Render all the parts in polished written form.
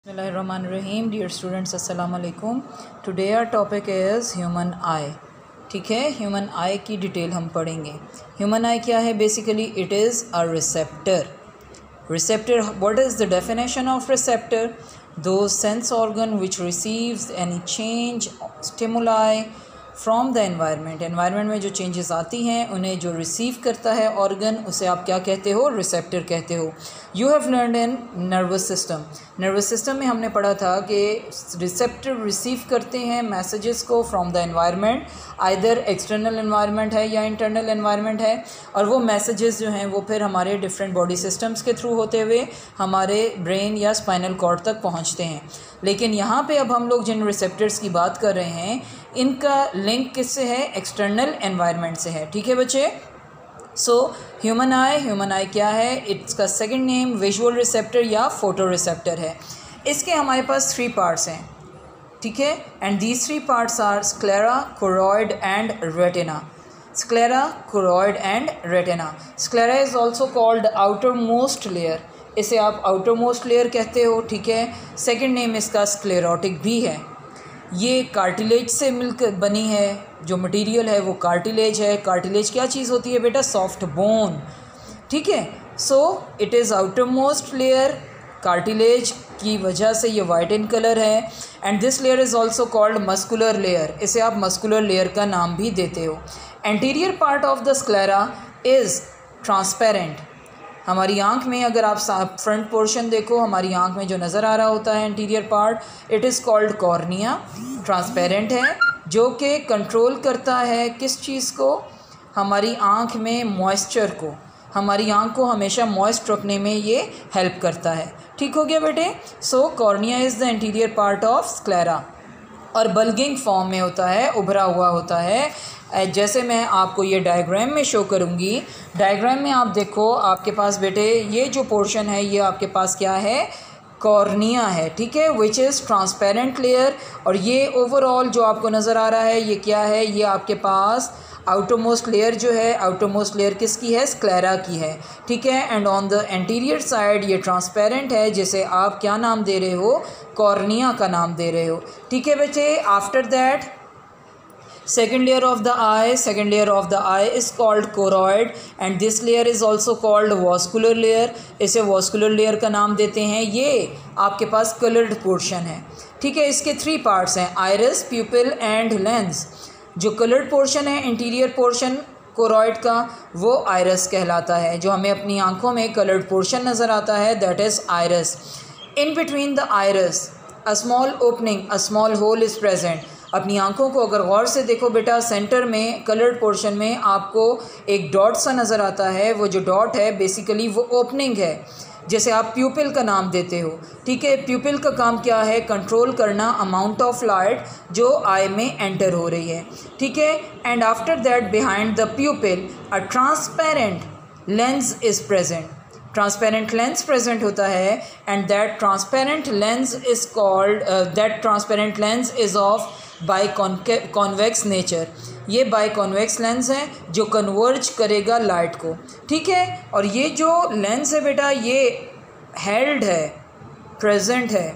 Bismillahirrahmanirrahim. Dear students, Assalamu alaikum. Today our topic is human eye. ठीक है, human आई की detail हम पढ़ेंगे. ह्यूमन आई क्या है? Basically it is a receptor. Receptor, what is the definition of receptor? Those sense organ which receives any change, stimuli from the environment. Environment में जो changes आती हैं उन्हें जो रिसीव करता है ऑर्गन, उसे आप क्या कहते हो? रिसेप्टर कहते हो. You have learned in nervous system. Nervous system में हमने पढ़ा था कि रिसेप्टर रिसीव करते हैं मैसेजेस को from the environment. Either external environment है या इंटरनल एनवायरनमेंट है, और वो मैसेजेस जो हैं वो फिर हमारे डिफरेंट बॉडी सिस्टम्स के थ्रू होते हुए हमारे ब्रेन या स्पाइनल कॉर्ड तक पहुंचते हैं. लेकिन यहाँ पे अब हम लोग जिन रिसेप्टर्स की बात कर रहे हैं इनका लिंक किससे है? एक्सटर्नल एनवायरनमेंट से है. ठीक है बच्चे. सो ह्यूमन आई क्या है? इसका सेकंड नेम विजुअल रिसेप्टर या फोटो रिसेप्टर है. इसके हमारे पास 3 पार्ट्स हैं. ठीक है, and these 3 parts are sclera, choroid and retina. Sclera, choroid and retina. Sclera is also called outer most layer. इसे आप आउटर मोस्ट लेयर कहते हो. ठीक है. सेकेंड नेम इसका स्क्लेरोटिक भी है. ये कार्टिलेज से मिलकर बनी है. जो मटेरियल है वो कार्टिलेज है. कार्टिलेज क्या चीज़ होती है बेटा? Soft bone. ठीक है. So it is outer most layer. Cartilage की वजह से ये वाइट इन कलर है. And this layer is also called muscular layer. इसे आप मस्कुलर लेयर का नाम भी देते हो. Anterior part of the sclera is transparent. हमारी आँख में अगर आप फ्रंट पोर्शन देखो, हमारी आँख में जो नज़र आ रहा होता है anterior part, it is called cornea. Transparent है, जो कि कंट्रोल करता है किस चीज़ को? हमारी आँख में मॉइस्चर को. हमारी आँख को हमेशा मॉइस्ट रखने में ये हेल्प करता है. ठीक हो गया बेटे. So cornea is the anterior part of sclera, और बल्गिंग फॉर्म में होता है, उभरा हुआ होता है. जैसे मैं आपको ये डायग्राम में शो करूँगी. डायग्राम में आप देखो, आपके पास बेटे ये जो पोर्शन है ये आपके पास क्या है? कॉर्निया है. ठीक है, विच इज़ ट्रांसपेरेंट लेयर. और ये ओवरऑल जो आपको नज़र आ रहा है ये क्या है? ये आपके पास आउटर मोस्ट लेयर जो है, आउटर मोस्ट लेयर किसकी है? स्क्लेरा की है. ठीक है. And on the anterior side ये ट्रांसपेरेंट है, जिसे आप क्या नाम दे रहे हो? कॉर्निया का नाम दे रहे हो. ठीक है बच्चे. After that second layer of the eye is called choroid, and this layer is also called vascular layer. इसे vascular layer का नाम देते हैं. ये आपके पास colored portion है. ठीक है. इसके 3 parts हैं, iris, pupil and lens. जो colored portion है, interior portion choroid का, वो iris कहलाता है. जो हमें अपनी आँखों में colored portion नज़र आता है, that is iris. In between the iris a small opening, a small hole is present. अपनी आंखों को अगर गौर से देखो बेटा, सेंटर में कलर्ड पोर्शन में आपको एक डॉट सा नज़र आता है. वो जो डॉट है बेसिकली वो ओपनिंग है, जैसे आप प्यूपिल का नाम देते हो. ठीक है. प्यूपिल का काम क्या है? कंट्रोल करना अमाउंट ऑफ लाइट जो आई में एंटर हो रही है. ठीक है. And after that behind the प्यूपिल a transparent lens is present. Transparent lens present होता है. And that transparent lens is called is of by convex nature. ये बाई कॉन्वेक्स लेंस है जो कन्वर्ज करेगा लाइट को. ठीक है. और ये जो लेंस है बेटा, ये हेल्ड है, प्रेजेंट है,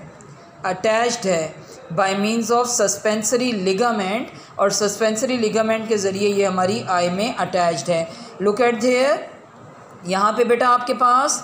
अटैच्ड है by means of suspensory ligament, और सस्पेंसरी लिगामेंट के ज़रिए ये हमारी आई में अटैच्ड है. Look at there. यहाँ पे बेटा आपके पास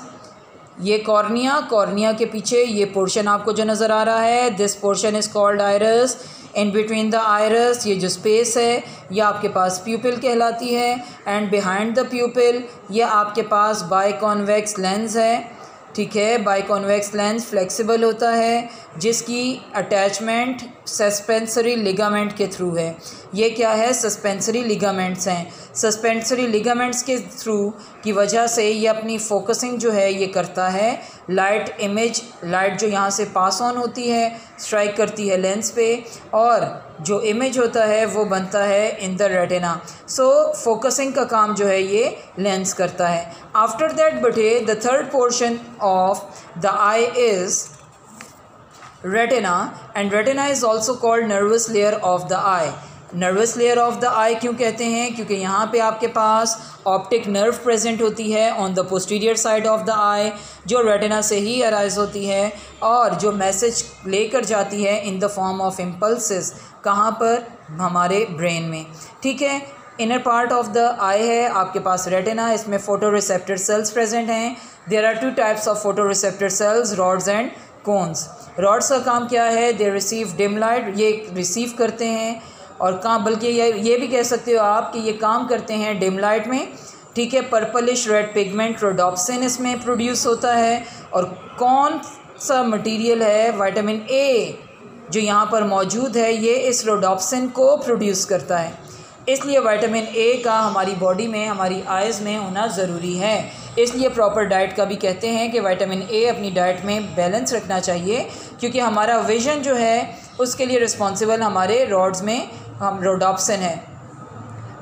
ये कॉर्निया के पीछे ये पोर्शन आपको जो नज़र आ रहा है, this portion is called iris. In between the iris ये जो स्पेस है ये आपके पास प्यूपिल कहलाती है. एंड बिहाइंड द प्यूपिल ये आपके पास बाई कॉन्वेक्स लेंस है. ठीक है. बाई कॉन्वेक्स लेंस फ्लेक्सिबल होता है, जिसकी अटैचमेंट सस्पेंसरी लिगामेंट के थ्रू है. ये क्या है? सस्पेंसरी लिगामेंट्स हैं. सस्पेंसरी लिगामेंट्स के थ्रू की वजह से ये अपनी फोकसिंग जो है ये करता है. लाइट इमेज, लाइट जो यहाँ से पास ऑन होती है, स्ट्राइक करती है लेंस पे, और जो इमेज होता है वो बनता है in the retina. So focusing का काम जो है ये लेंस करता है. आफ्टर दैट बटे the third portion of the I is retina, and retina is also called nervous layer of the eye. Nervous layer of the eye क्यों कहते हैं? क्योंकि यहाँ पे आपके पास ऑप्टिक नर्व प्रेजेंट होती है on the posterior side of the eye, जो रेटिना से ही अराइज होती है और जो मैसेज लेकर जाती है in the form of impulses, कहाँ पर? हमारे ब्रेन में। ठीक है, inner part of the eye है आपके पास रेटिना, इसमें फोटो रिसेप्टर सेल्स प्रेजेंट हैं। There are 2 types of photo receptor cells, rods and cones. Rods का काम क्या है? दे रिसीव डिम लाइट, ये रिसीव करते हैं और काम, बल्कि ये भी कह सकते हो आप कि ये काम करते हैं डिम लाइट में। ठीक है, पर्पलिश रेड पिगमेंट रोडोप्सिन इसमें प्रोड्यूस होता है। और कौन सा मटेरियल है? विटामिन ए जो यहाँ पर मौजूद है, ये इस रोडोप्सिन को प्रोड्यूस करता है। इसलिए विटामिन ए का हमारी बॉडी में, हमारी आइज़ में होना ज़रूरी है। इसलिए प्रॉपर डाइट का भी कहते हैं कि विटामिन ए अपनी डाइट में बैलेंस रखना चाहिए, क्योंकि हमारा विज़न जो है उसके लिए रिस्पॉन्सिबल हमारे रॉड्स में हम रोडोप्सिन है।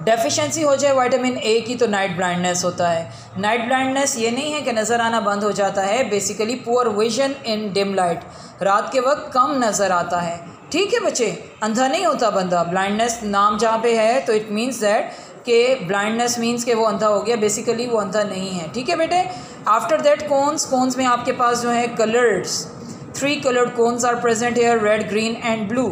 डेफिशिएंसी हो जाए विटामिन ए की तो नाइट ब्लाइंडनेस होता है। नाइट ब्लाइंडनेस ये नहीं है कि नज़र आना बंद हो जाता है, basically poor vision in dim light, रात के वक्त कम नज़र आता है। ठीक है बच्चे, अंधा नहीं होता बंदा। ब्लाइंडनेस नाम जहाँ पे है तो इट मीन्स दैट कि ब्लाइंडनेस मीन्स कि वो अंधा हो गया, बेसिकली वो अंधा नहीं है। ठीक है बेटे। आफ्टर दैट कोन्स में आपके पास जो है colours, 3 coloured cones are present here, red, green and blue.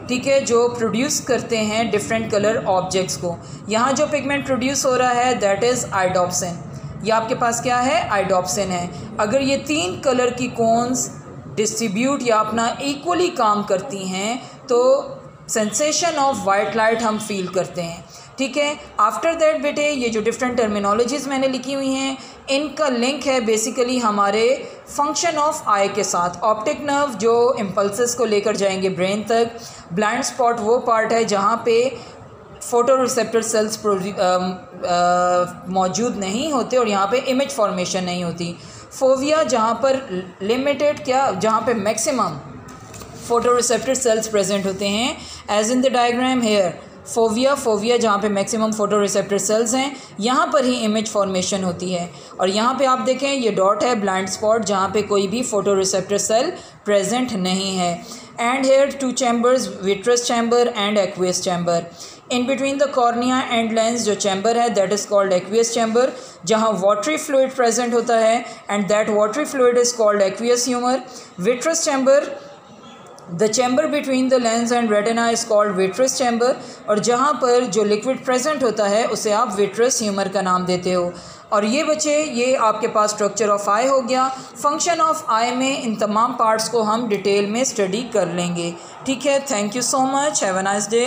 ठीक है, जो प्रोड्यूस करते हैं डिफरेंट कलर ऑब्जेक्ट्स को। यहाँ जो पिगमेंट प्रोड्यूस हो रहा है दैट इज़ आइडोप्सिन। ये आपके पास क्या है? आइडोप्सिन है। अगर ये 3 कलर की कोन्स डिस्ट्रीब्यूट या अपना इक्वली काम करती हैं तो सेंसेशन ऑफ वाइट लाइट हम फील करते हैं। ठीक है। आफ्टर दैट बेटे ये जो डिफरेंट टर्मिनोलॉजीज़ मैंने लिखी हुई हैं इनका लिंक है बेसिकली हमारे फंक्शन ऑफ आई के साथ। ऑप्टिक नर्व जो इम्पल्सेस को लेकर जाएंगे ब्रेन तक। ब्लाइंड स्पॉट वो पार्ट है जहाँ पे फोटो रिसेप्टर सेल्स मौजूद नहीं होते और यहाँ पे इमेज फॉर्मेशन नहीं होती। फोविया जहाँ पर लिमिटेड जहाँ पे maximum photo receptor cells present होते हैं as in the diagram here. Fovea जहाँ पे मैक्सिमम फोटो रिसेप्टर सेल्स हैं यहाँ पर ही इमेज फॉर्मेशन होती है। और यहाँ पे आप देखें ये डॉट है ब्लाइंड स्पॉट जहाँ पे कोई भी फोटो रिसेप्टर सेल प्रेजेंट नहीं है। And here 2 chambers, vitreous chamber and aqueous chamber. In between the cornea and lens जो चैम्बर है that is called aqueous chamber, जहाँ वाटरी फ्लूइड प्रेजेंट होता है and that watery fluid is called aqueous humour. Vitreous chamber, the chamber between the lens and retina is called vitreous chamber, और जहाँ पर जो liquid present होता है उसे आप विट्रस ह्यूमर का नाम देते हो। और ये बच्चे ये आपके पास स्ट्रक्चर ऑफ आई हो गया। फंक्शन ऑफ आई में इन तमाम पार्ट्स को हम डिटेल में स्टडी कर लेंगे। ठीक है, thank you so much, have a nice day.